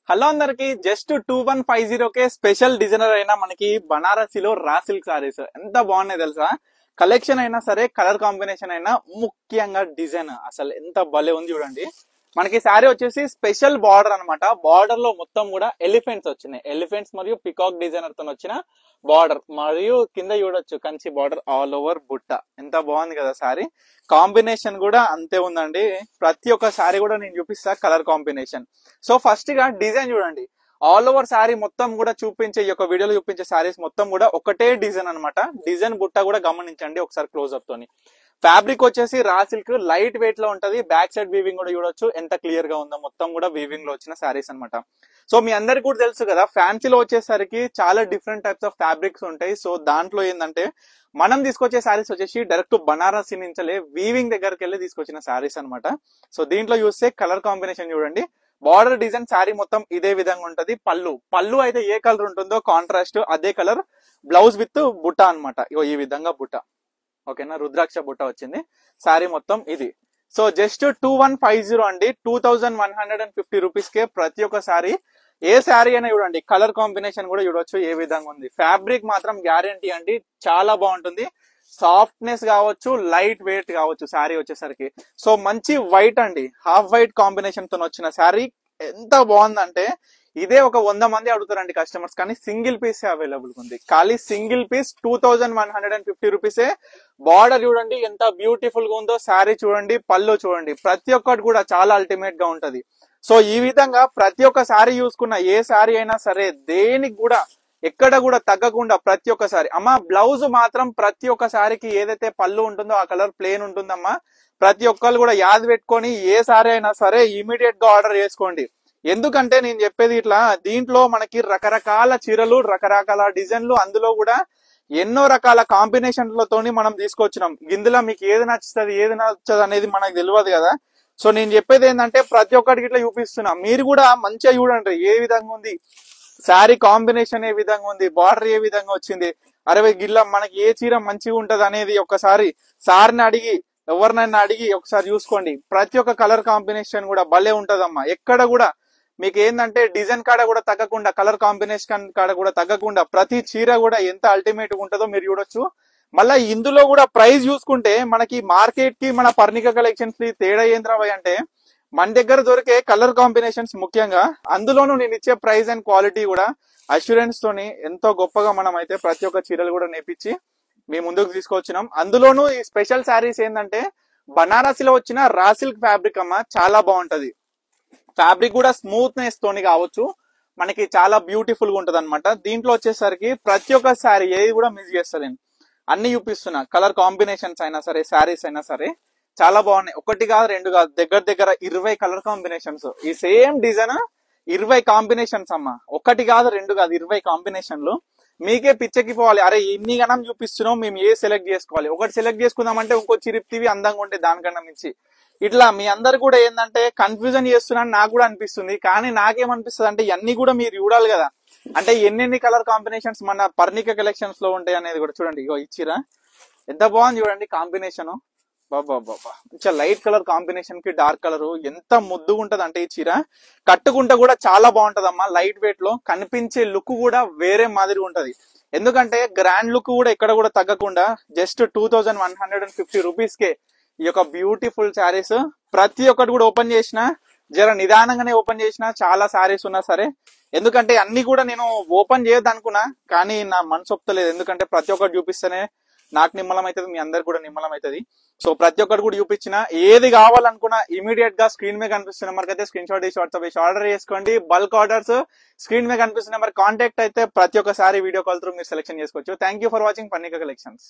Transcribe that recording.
Hello అందరికి just 2150 కే special designer అయినా మనకి బనారసిలో రా సిల్క్ సారీస్ ఎంత బాగున్నాయి తెలుసా. కలెక్షన్ అయినా సరే, కలర్ కాంబినేషన్ అయినా, ముఖ్యంగా డిజైన్ అసలు ఎంత భలే ఉంది చూడండి. మనకి శారీ వచ్చేసి స్పెషల్ బార్డర్ అన్నమాట. బార్డర్ లో మొత్తం కూడా ఎలిఫెంట్స్ వచ్చినాయి. ఎలిఫెంట్స్ మరియు పికాక్ డిజైనర్ తో వచ్చిన బార్డర్, మరియు కింద చూడొచ్చు కంచి బార్డర్ ఆల్ ఓవర్ బుట్ట. ఎంత బాగుంది కదా శారీ. కాంబినేషన్ కూడా అంతే ఉందండి. ప్రతి ఒక్క శారీ కూడా నేను చూపిస్తా కలర్ కాంబినేషన్. సో ఫస్ట్ గా డిజైన్ చూడండి. ఆల్ ఓవర్ శారీ మొత్తం కూడా చూపించే ఈ యొక్క వీడియోలో చూపించే శారీస్ మొత్తం కూడా ఒకటే డిజైన్ అన్నమాట. డిజైన్ బుట్ట కూడా గమనించండి ఒకసారి క్లోజ్అప్ తోని. ఫ్యాబ్రిక్ వచ్చేసి రా సిల్క్ లైట్ వెయిట్ లో ఉంటది. బ్యాక్ సైడ్ వీవింగ్ కూడా చూడొచ్చు ఎంత క్లియర్ గా ఉందో. మొత్తం కూడా వీవింగ్ లో వచ్చిన శారీస్ అన్నమాట. సో మీ అందరికి కూడా తెలుసు కదా, ఫ్యాన్సీలో వచ్చేసరికి చాలా డిఫరెంట్ టైప్స్ ఆఫ్ ఫ్యాబ్రిక్స్ ఉంటాయి. సో దాంట్లో ఏంటంటే మనం తీసుకొచ్చే శారీస్ వచ్చేసి డైరెక్ట్ బనారసి నుంచే వీవింగ్ దగ్గరికి వెళ్ళి తీసుకొచ్చిన శారీస్ అన్నమాట. సో దీంట్లో చూస్తే కలర్ కాంబినేషన్ చూడండి. బార్డర్ డిజైన్ శారీ మొత్తం ఇదే విధంగా ఉంటది. పళ్ళు అయితే ఏ కలర్ ఉంటుందో కాంట్రాస్ట్ అదే కలర్. బ్లౌజ్ విత్ బుట్ట అన్నమాట. ఈ విధంగా బుట్ట, ఓకేనా, రుద్రాక్ష బుట్ట వచ్చింది. శారీ మొత్తం ఇది. సో జస్ట్ 2150 అండి. 2150 రూపీస్ కే ప్రతి ఒక్క శారీ. ఏ శారీ అయినా చూడండి, కలర్ కాంబినేషన్ కూడా చూడొచ్చు ఏ విధంగా ఉంది. ఫ్యాబ్రిక్ మాత్రం గ్యారంటీ అండి, చాలా బాగుంటుంది. సాఫ్ట్నెస్ కావచ్చు, లైట్ వెయిట్ కావచ్చు శారీ వచ్చేసరికి. సో మంచి వైట్ అండి, హాఫ్ వైట్ కాంబినేషన్ తో వచ్చిన శారీ ఎంత బాగుందంటే ఇదే ఒక 100 మంది అడుగుతారండి కస్టమర్స్, కానీ సింగిల్ పీస్ అవైలబుల్ ఉంది. ఖాళీ సింగిల్ పీస్ 2150 రూపీసే. బార్డర్ చూడండి ఎంత బ్యూటిఫుల్ గా ఉందో. శారీ చూడండి, పళ్ళు చూడండి, ప్రతి ఒక్కటి కూడా చాలా అల్టిమేట్ గా ఉంటది. సో ఈ విధంగా ప్రతి ఒక్క శారీ చూసుకున్న ఏ శారీ అయినా సరే దేనికి కూడా ఎక్కడ కూడా తగ్గకుండా ప్రతి ఒక్కసారి అమ్మ. బ్లౌజ్ మాత్రం ప్రతి ఒక్క శారీకి ఏదైతే పళ్ళు ఉంటుందో ఆ కలర్ ప్లేన్ ఉంటుందమ్మా. ప్రతి ఒక్కరు కూడా యాద్ పెట్టుకొని ఏ శారీ అయినా సరే ఇమీడియట్ గా ఆర్డర్ చేసుకోండి. ఎందుకంటే నేను చెప్పేది ఇట్లా, దీంట్లో మనకి రకరకాల చీరలు, రకరకాల డిజైన్లు, అందులో కూడా ఎన్నో రకాల కాంబినేషన్లతోని మనం తీసుకొచ్చినాం. ఇందులో మీకు ఏది నచ్చుతుంది ఏది నచ్చదు అనేది మనకు తెలియదు కదా. సో నేను చెప్పేది ఏంటంటే ప్రతి ఒక్కరికి ఇట్లా చూపిస్తున్నా. మీరు కూడా మంచిగా చూడండి ఏ విధంగా ఉంది శారీ కాంబినేషన్, ఏ విధంగా ఉంది బార్డర్, ఏ విధంగా వచ్చింది. అరే గిల్ల మనకి ఏ చీర మంచిగా ఉంటది అనేది ఒక్కసారి సార్ని అడిగి, ఎవరినైనా అడిగి ఒకసారి చూసుకోండి. ప్రతి ఒక్క కలర్ కాంబినేషన్ కూడా భలే ఉంటదమ్మా. ఎక్కడ కూడా మీకు ఏంటంటే డిజైన్ కాడ కూడా తగ్గకుండా, కలర్ కాంబినేషన్ కాడ కూడా తగ్గకుండా ప్రతి చీర కూడా ఎంత అల్టిమేట్ ఉంటుందో మీరు చూడొచ్చు. మళ్ళీ ఇందులో కూడా ప్రైస్ చూసుకుంటే మనకి మార్కెట్ కి మన పర్ణిక కలెక్షన్స్ కి తేడా ఏంద్రవై అంటే మన దగ్గర దొరికే కలర్ కాంబినేషన్స్ ముఖ్యంగా, అందులోనూ నేను ఇచ్చే ప్రైస్ అండ్ క్వాలిటీ కూడా అష్యూరెన్స్ తోని ఎంతో గొప్పగా మనం అయితే ప్రతి ఒక్క చీరలు కూడా నేర్పించి మీ ముందుకు తీసుకొచ్చినాం. అందులోనూ ఈ స్పెషల్ శారీస్ ఏంటంటే బనారసిలో వచ్చిన రా సిల్క్ ఫ్యాబ్రిక్ అమ్మ, చాలా బాగుంటది. ఫ్యాబ్రిక్ కూడా స్మూత్నెస్ తోని కావచ్చు, మనకి చాలా బ్యూటిఫుల్ గా ఉంటది అనమాట. దీంట్లో వచ్చేసరికి ప్రతి ఒక్క శారీ ఏది కూడా మిస్ చేస్తలేను, అన్ని చూపిస్తున్నా. కలర్ కాంబినేషన్స్ అయినా సరే, శారీస్ అయినా సరే చాలా బాగున్నాయి. ఒకటి కాదు రెండు కాదు, దగ్గర దగ్గర 20 కలర్ కాంబినేషన్స్. ఈ సేమ్ డిజైన్ 20 కాంబినేషన్స్ అమ్మ. ఒకటి కాదు రెండు కాదు, 20 కాంబినేషన్లు. మీకే పిచ్చెక్కి పోవాలి, అరే ఇన్ని గణం చూపిస్తున్నాం, మేము ఏ సెలెక్ట్ చేసుకోవాలి. ఒకటి సెలెక్ట్ చేసుకుందామంటే ఇంకో చిరిప్తివి అందంగా ఉంటే దానికన్నా మించి. ఇట్లా మీ అందరు కూడా ఏంటంటే కన్ఫ్యూజన్ చేస్తున్నాను నాకు కూడా అనిపిస్తుంది. కానీ నాకేమనిపిస్తుంది అంటే ఇవన్నీ కూడా మీరు చూడాలి కదా, అంటే ఎన్నెన్ని కలర్ కాంబినేషన్స్ మన పర్ణిక కలెక్షన్స్ లో ఉంటాయి అనేది కూడా చూడండి. ఇగో ఇచ్చిరా ఎంత బాగుంది చూడండి కాంబినేషన్. బాబా మంచిగా లైట్ కలర్ కాంబినేషన్ కి డార్క్ కలర్ ఎంత ముద్దుగా ఉంటది అంటే ఈ చీర కట్టుకుంటే కూడా చాలా బాగుంటదమ్మా. లైట్ వెయిట్ లో కనిపించే లుక్ కూడా వేరే మాదిరి ఉంటది. ఎందుకంటే గ్రాండ్ లుక్ కూడా ఎక్కడ కూడా తగ్గకుండా జస్ట్ 2150 రూపీస్ కే ఈ యొక్క బ్యూటిఫుల్ శారీస్. ప్రతి ఒక్కటి కూడా ఓపెన్ చేసిన జర నిదానంగానే ఓపెన్ చేసిన, చాలా శారీస్ ఉన్నా సరే. ఎందుకంటే అన్ని కూడా నేను ఓపెన్ చేయొద్దు అనుకున్నా, కానీ నా మనసు ఒప్పుతలేదు. ఎందుకంటే ప్రతి ఒక్కటి చూపిస్తేనే నాకు నిమ్మలం అవుతుంది, మీ అందరికి కూడా నిమ్మలం అవుతుంది. సో ప్రతి ఒక్కటి కూడా చూపించిన, ఏది కావాలనుకున్నా ఇమీడియట్ గా స్క్రీన్ మీద కనిపిస్తున్న నెంబర్ అయితే స్క్రీన్ షాట్ తీసి వాట్సాప్ చేసి ఆర్డర్ చేసుకోండి. బల్క్ ఆర్డర్స్ స్క్రీన్ మీద కనిపిస్తున్న నెంబర్ కాంటాక్ట్ అయితే ప్రతి ఒక్కసారి వీడియో కాల్ త్రూ మీరు సెలెక్షన్ చేసుకోవచ్చు. Thank you for watching Parnika collections.